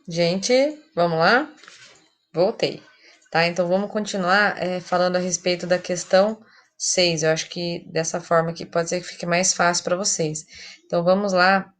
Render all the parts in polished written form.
Gente, vamos lá? Voltei. Tá, então vamos continuar falando a respeito da questão 6. Eu acho que dessa forma aqui pode ser que fique mais fácil para vocês. Então vamos lá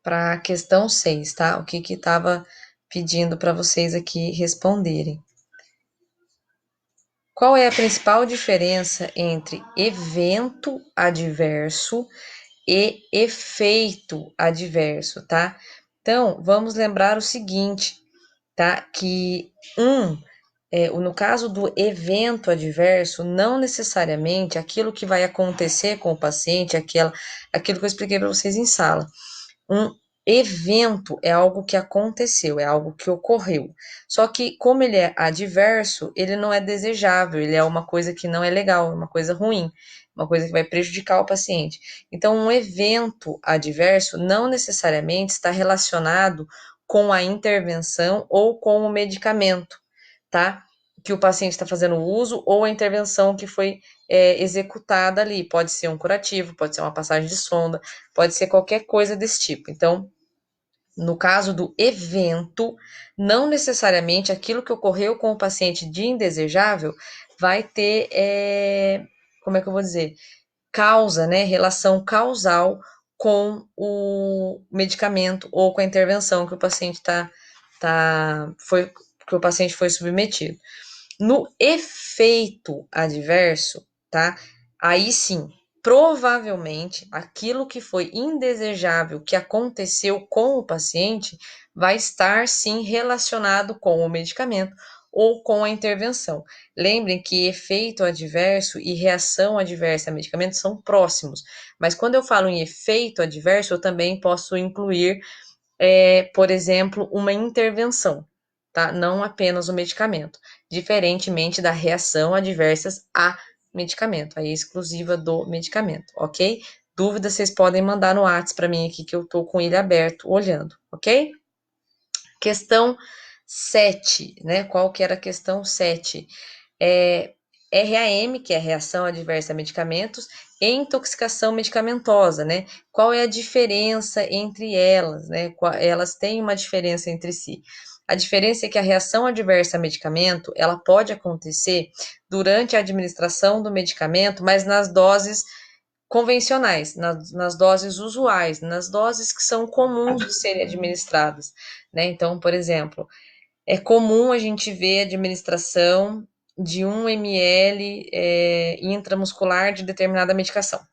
para a questão 6, tá? O que que estava pedindo para vocês aqui responderem. Qual é a principal diferença entre evento adverso e efeito adverso, tá? Então, vamos lembrar o seguinte, tá? Que no caso do evento adverso, não necessariamente aquilo que vai acontecer com o paciente, aquilo que eu expliquei para vocês em sala. Um evento é algo que aconteceu, é algo que ocorreu. Só que, como ele é adverso, ele não é desejável, ele é uma coisa que não é legal, uma coisa ruim, uma coisa que vai prejudicar o paciente. Então, um evento adverso não necessariamente está relacionado com a intervenção ou com o medicamento, tá? Que o paciente está fazendo uso ou a intervenção que foi executada ali. Pode ser um curativo, pode ser uma passagem de sonda, pode ser qualquer coisa desse tipo. Então, no caso do evento, não necessariamente aquilo que ocorreu com o paciente de indesejável vai ter, como é que eu vou dizer, causa, né, relação causal com o medicamento ou com a intervenção que o paciente que o paciente foi submetido. No efeito adverso, tá? Aí sim, provavelmente aquilo que foi indesejável que aconteceu com o paciente vai estar sim relacionado com o medicamento ou com a intervenção. Lembrem que efeito adverso e reação adversa a medicamento são próximos, mas quando eu falo em efeito adverso, eu também posso incluir, por exemplo, uma intervenção, tá? Não apenas o medicamento, diferentemente da reação adversas a medicamento, aí é exclusiva do medicamento, ok? Dúvidas vocês podem mandar no WhatsApp para mim aqui que eu tô com ele aberto olhando, ok? Questão 7, né? Qual que era a questão 7? RAM, que é reação adversa a medicamentos, e intoxicação medicamentosa, né? Qual é a diferença entre elas, né? Elas têm uma diferença entre si. A diferença é que a reação adversa a medicamento, ela pode acontecer durante a administração do medicamento, mas nas doses convencionais, nas doses usuais, nas doses que são comuns de serem administradas, né? Então, por exemplo, é comum a gente ver a administração de 1 ml intramuscular de determinada medicação.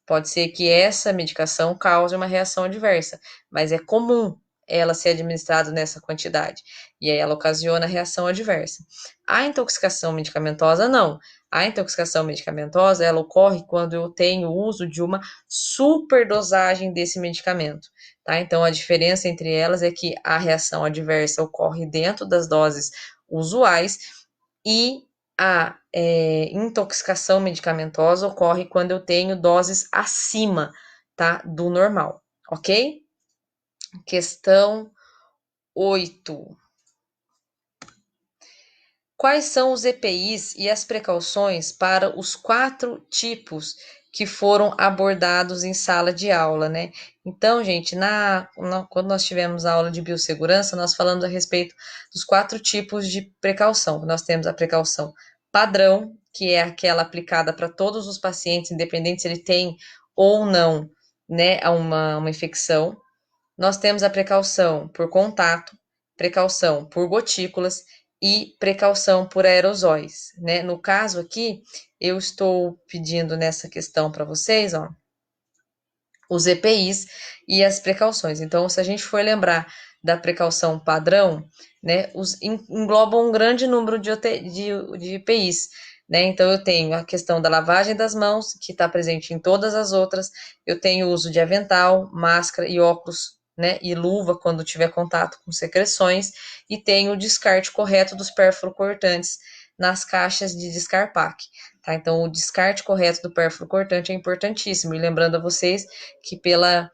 Pode ser que essa medicação cause uma reação adversa, mas é comum ela ser administrada nessa quantidade, e aí ela ocasiona reação adversa. A intoxicação medicamentosa, não. A intoxicação medicamentosa, ela ocorre quando eu tenho uso de uma superdosagem desse medicamento, tá? Então, a diferença entre elas é que a reação adversa ocorre dentro das doses usuais e a intoxicação medicamentosa ocorre quando eu tenho doses acima, tá, do normal, ok? Questão 8. Quais são os EPIs e as precauções para os 4 tipos que foram abordados em sala de aula, né? Então, gente, quando nós tivemos a aula de biossegurança, nós falamos a respeito dos 4 tipos de precaução. Nós temos a precaução padrão, que é aquela aplicada para todos os pacientes, independente se ele tem ou não, né, uma infecção. Nós temos a precaução por contato, precaução por gotículas e precaução por aerosóis, né? No caso aqui, eu estou pedindo nessa questão para vocês, ó, os EPIs e as precauções. Então, se a gente for lembrar da precaução padrão, né, englobam um grande número de EPIs, né? Então, eu tenho a questão da lavagem das mãos, que está presente em todas as outras, eu tenho o uso de avental, máscara e óculos, né, e luva quando tiver contato com secreções, e tenho o descarte correto dos pérfuro-cortantes nas caixas de descarpaque. Tá? Então, o descarte correto do pérfuro cortante é importantíssimo. E lembrando a vocês que pela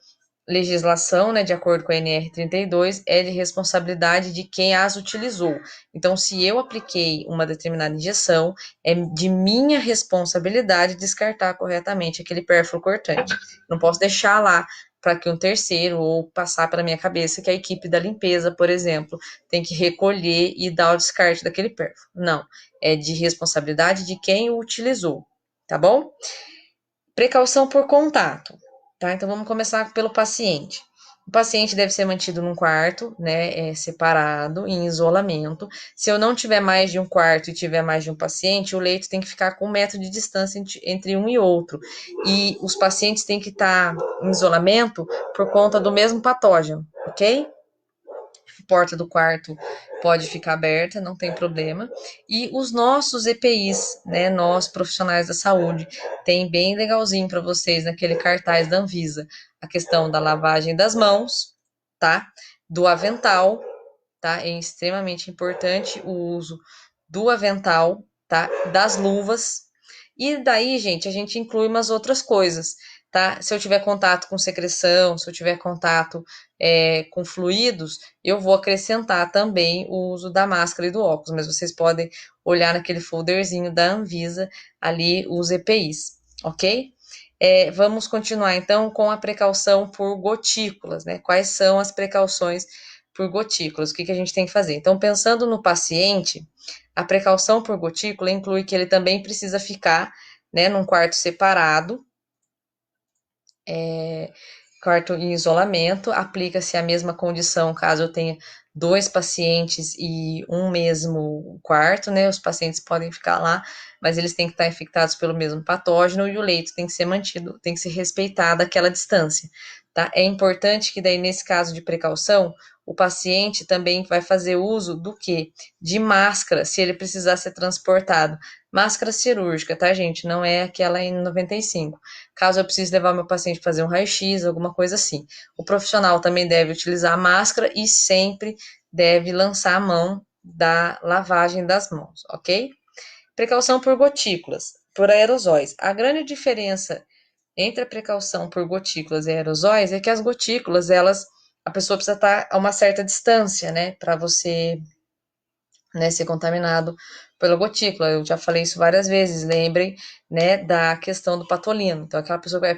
legislação, né, de acordo com a NR32, é de responsabilidade de quem as utilizou. Então, se eu apliquei uma determinada injeção, é de minha responsabilidade descartar corretamente aquele pérfuro cortante. Não posso deixar lá para que um terceiro ou passar pela minha cabeça que a equipe da limpeza, por exemplo, tem que recolher e dar o descarte daquele pérfuro. Não, é de responsabilidade de quem o utilizou, tá bom? Precaução por contato, tá? Então vamos começar pelo paciente. O paciente deve ser mantido num quarto, né, separado, em isolamento. Se eu não tiver mais de um quarto e tiver mais de um paciente, o leito tem que ficar com 1 metro de distância entre um e outro. E os pacientes têm que estar em isolamento por conta do mesmo patógeno, ok? A porta do quarto pode ficar aberta, não tem problema. E os nossos EPIs, né, nós profissionais da saúde, tem bem legalzinho para vocês naquele cartaz da Anvisa, a questão da lavagem das mãos, tá? Do avental, tá? É extremamente importante o uso do avental, tá? Das luvas. E daí, gente, a gente inclui umas outras coisas, tá? Se eu tiver contato com secreção, se eu tiver contato com fluidos, eu vou acrescentar também o uso da máscara e do óculos, mas vocês podem olhar naquele folderzinho da Anvisa ali os EPIs, ok? Vamos continuar então com a precaução por gotículas, né? Quais são as precauções por gotículas? O que a gente tem que fazer? Então, pensando no paciente, a precaução por gotícula inclui que ele também precisa ficar, né, num quarto separado, quarto em isolamento, aplica-se a mesma condição caso eu tenha 2 pacientes e um mesmo quarto, né? Os pacientes podem ficar lá, mas eles têm que estar infectados pelo mesmo patógeno e o leito tem que ser mantido, tem que ser respeitada aquela distância, tá? É importante que daí, nesse caso de precaução, o paciente também vai fazer uso do quê? De máscara, se ele precisar ser transportado. Máscara cirúrgica, tá, gente? Não é aquela N95. Caso eu precise levar meu paciente para fazer um raio-x, alguma coisa assim. O profissional também deve utilizar a máscara e sempre deve lançar a mão da lavagem das mãos, ok? Precaução por gotículas, por aerosóis. A grande diferença entre a precaução por gotículas e aerosóis é que as gotículas, a pessoa precisa estar a uma certa distância, né, para você, né, ser contaminado pela gotícula. Eu já falei isso várias vezes, lembrem, né, da questão do patolino. Então, aquela pessoa que vai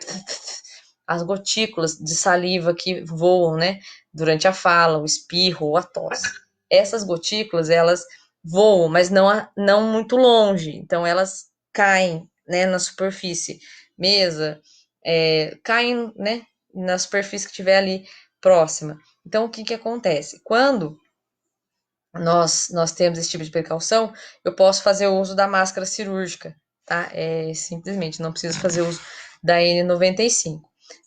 as gotículas de saliva que voam, né, durante a fala, o espirro ou a tosse. Essas gotículas, elas voam, mas não muito longe. Então, elas caem, né, na superfície, mesa, caem, né, na superfície que tiver ali próxima. Então, o que acontece? Quando nós temos esse tipo de precaução, eu posso fazer o uso da máscara cirúrgica, tá? Simplesmente, não preciso fazer uso da N95.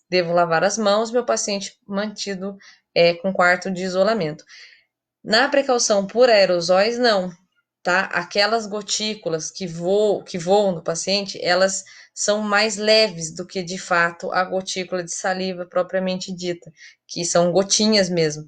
Devo lavar as mãos, meu paciente mantido com quarto de isolamento. Na precaução por aerosóis, não, tá? Aquelas gotículas que voam no paciente, elas são mais leves do que, de fato, a gotícula de saliva propriamente dita, que são gotinhas mesmo.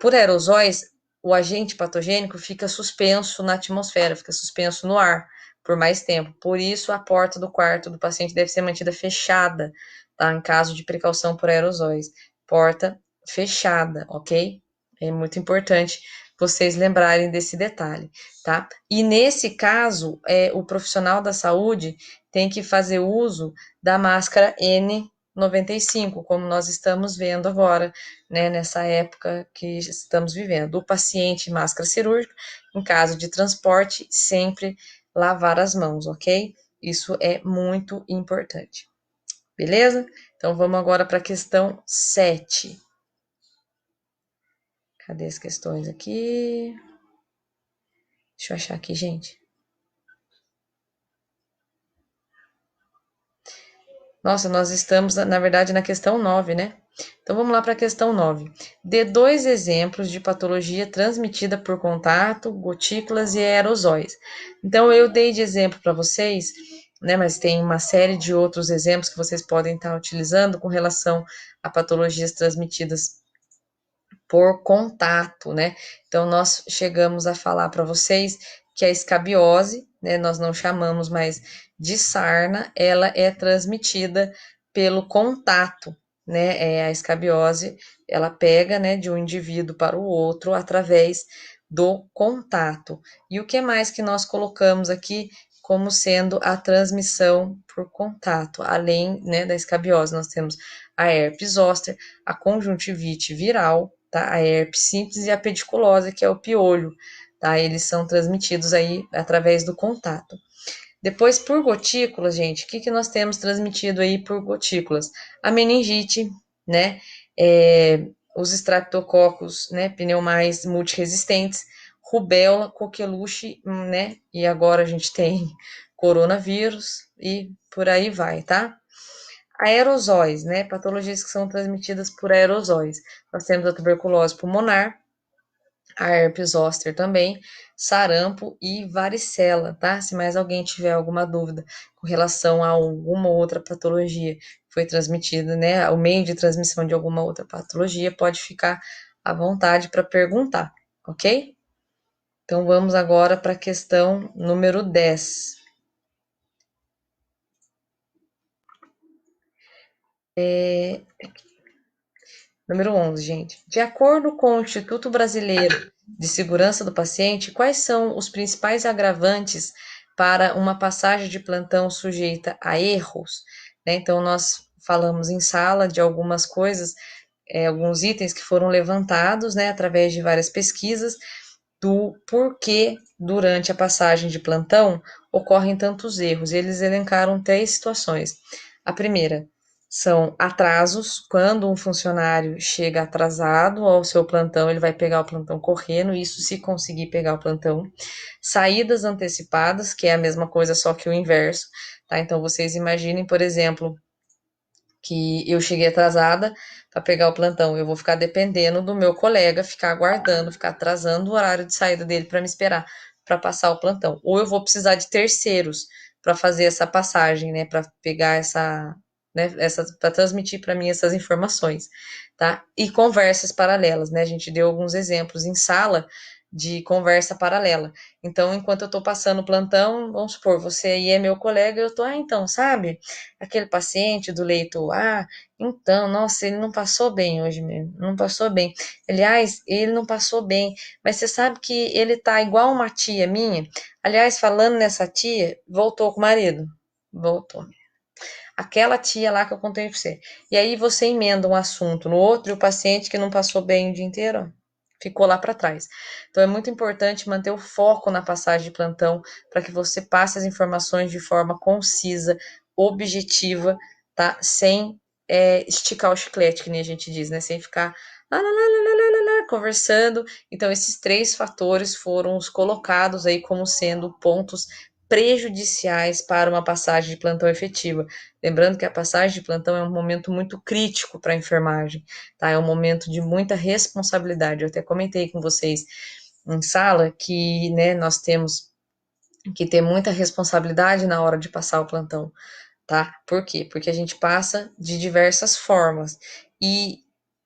Por aerosóis, o agente patogênico fica suspenso na atmosfera, fica suspenso no ar por mais tempo. Por isso, a porta do quarto do paciente deve ser mantida fechada, tá? Em caso de precaução por aerosóis. Porta fechada, ok? É muito importante vocês lembrarem desse detalhe, tá? E nesse caso, o profissional da saúde tem que fazer uso da máscara N95, como nós estamos vendo agora, né, nessa época que estamos vivendo. O paciente, máscara cirúrgica, em caso de transporte, sempre lavar as mãos, ok? Isso é muito importante. Beleza? Então vamos agora para a questão 7. Cadê as questões aqui? Deixa eu achar aqui, gente. Nossa, nós estamos, na verdade, na questão 9, né? Então vamos lá para a questão 9. Dê 2 exemplos de patologia transmitida por contato, gotículas e aerosóis. Então eu dei de exemplo para vocês, né? Mas tem uma série de outros exemplos que vocês podem estar utilizando com relação a patologias transmitidas por contato, né? Então nós chegamos a falar para vocês que a escabiose, né, nós não chamamos mais de sarna, ela é transmitida pelo contato, né, a escabiose, ela pega, né, de um indivíduo para o outro através do contato. E o que mais que nós colocamos aqui como sendo a transmissão por contato? Além, né, da escabiose, nós temos a herpes zoster, a conjuntivite viral, tá? A herpes simples e a pediculose, que é o piolho, tá? Eles são transmitidos aí através do contato. Depois, por gotículas, gente, o que, que nós temos transmitido aí por gotículas? A meningite, né? Os estreptococos, né? Pneumais multiresistentes, rubéola, coqueluche, né? E agora a gente tem coronavírus e por aí vai, tá? Aerosóis, né? Patologias que são transmitidas por aerosóis. Nós temos a tuberculose pulmonar, a herpes zoster também, sarampo e varicela, tá? Se mais alguém tiver alguma dúvida com relação a alguma outra patologia que foi transmitida, né? O meio de transmissão de alguma outra patologia, pode ficar à vontade para perguntar, ok? Então vamos agora para a questão número 10. Número 11, gente. De acordo com o Instituto Brasileiro de Segurança do Paciente, quais são os principais agravantes para uma passagem de plantão sujeita a erros? Né? Então, nós falamos em sala de algumas coisas, alguns itens que foram levantados, né, através de várias pesquisas, do porquê durante a passagem de plantão ocorrem tantos erros. Eles elencaram 3 situações. A primeira são atrasos, quando um funcionário chega atrasado ao seu plantão, ele vai pegar o plantão correndo, isso se conseguir pegar o plantão. Saídas antecipadas, que é a mesma coisa, só que o inverso, tá? Então vocês imaginem, por exemplo, que eu cheguei atrasada para pegar o plantão, eu vou ficar dependendo do meu colega, ficar aguardando, ficar atrasando o horário de saída dele para me esperar para passar o plantão. Ou eu vou precisar de terceiros para fazer essa passagem, né, para pegar para transmitir para mim essas informações, tá? E conversas paralelas, né? A gente deu alguns exemplos em sala de conversa paralela. Então, enquanto eu estou passando o plantão, vamos supor, você aí é meu colega, eu tô, então, sabe? Aquele paciente do leito A, então, nossa, ele não passou bem hoje mesmo, não passou bem. Aliás, ele não passou bem, mas você sabe que ele tá igual uma tia minha? Aliás, falando nessa tia, voltou com o marido? Voltou. Aquela tia lá que eu contei pra você. E aí você emenda um assunto no outro e o paciente que não passou bem o dia inteiro, ficou lá para trás. Então é muito importante manter o foco na passagem de plantão para que você passe as informações de forma concisa, objetiva, tá? Sem esticar o chiclete, que nem a gente diz, né? Sem ficar conversando. Então, esses 3 fatores foram os colocados aí como sendo pontos prejudiciais para uma passagem de plantão efetiva. Lembrando que a passagem de plantão é um momento muito crítico para a enfermagem, tá? É um momento de muita responsabilidade. Eu até comentei com vocês em sala que, né, nós temos que ter muita responsabilidade na hora de passar o plantão, tá? Por quê? Porque a gente passa de diversas formas e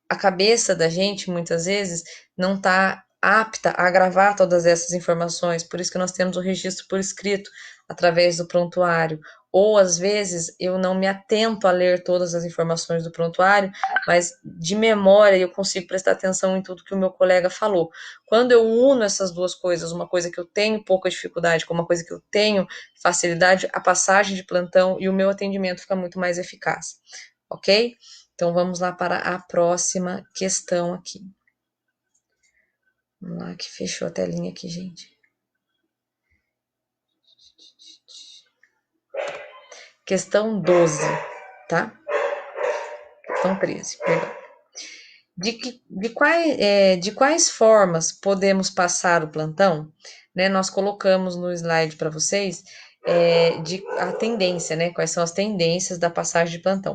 a cabeça da gente, muitas vezes, não está apta a gravar todas essas informações, por isso que nós temos o registro por escrito, através do prontuário. Ou, às vezes, eu não me atento a ler todas as informações do prontuário, mas de memória eu consigo prestar atenção em tudo que o meu colega falou. Quando eu uno essas duas coisas, uma coisa que eu tenho pouca dificuldade com uma coisa que eu tenho facilidade, a passagem de plantão e o meu atendimento fica muito mais eficaz, ok? Então vamos lá para a próxima questão aqui. Vamos lá, que fechou a telinha aqui, gente. Questão 12, tá? Questão 13, perdão. De quais formas podemos passar o plantão? Né, nós colocamos no slide para vocês a tendência, né? Quais são as tendências da passagem de plantão.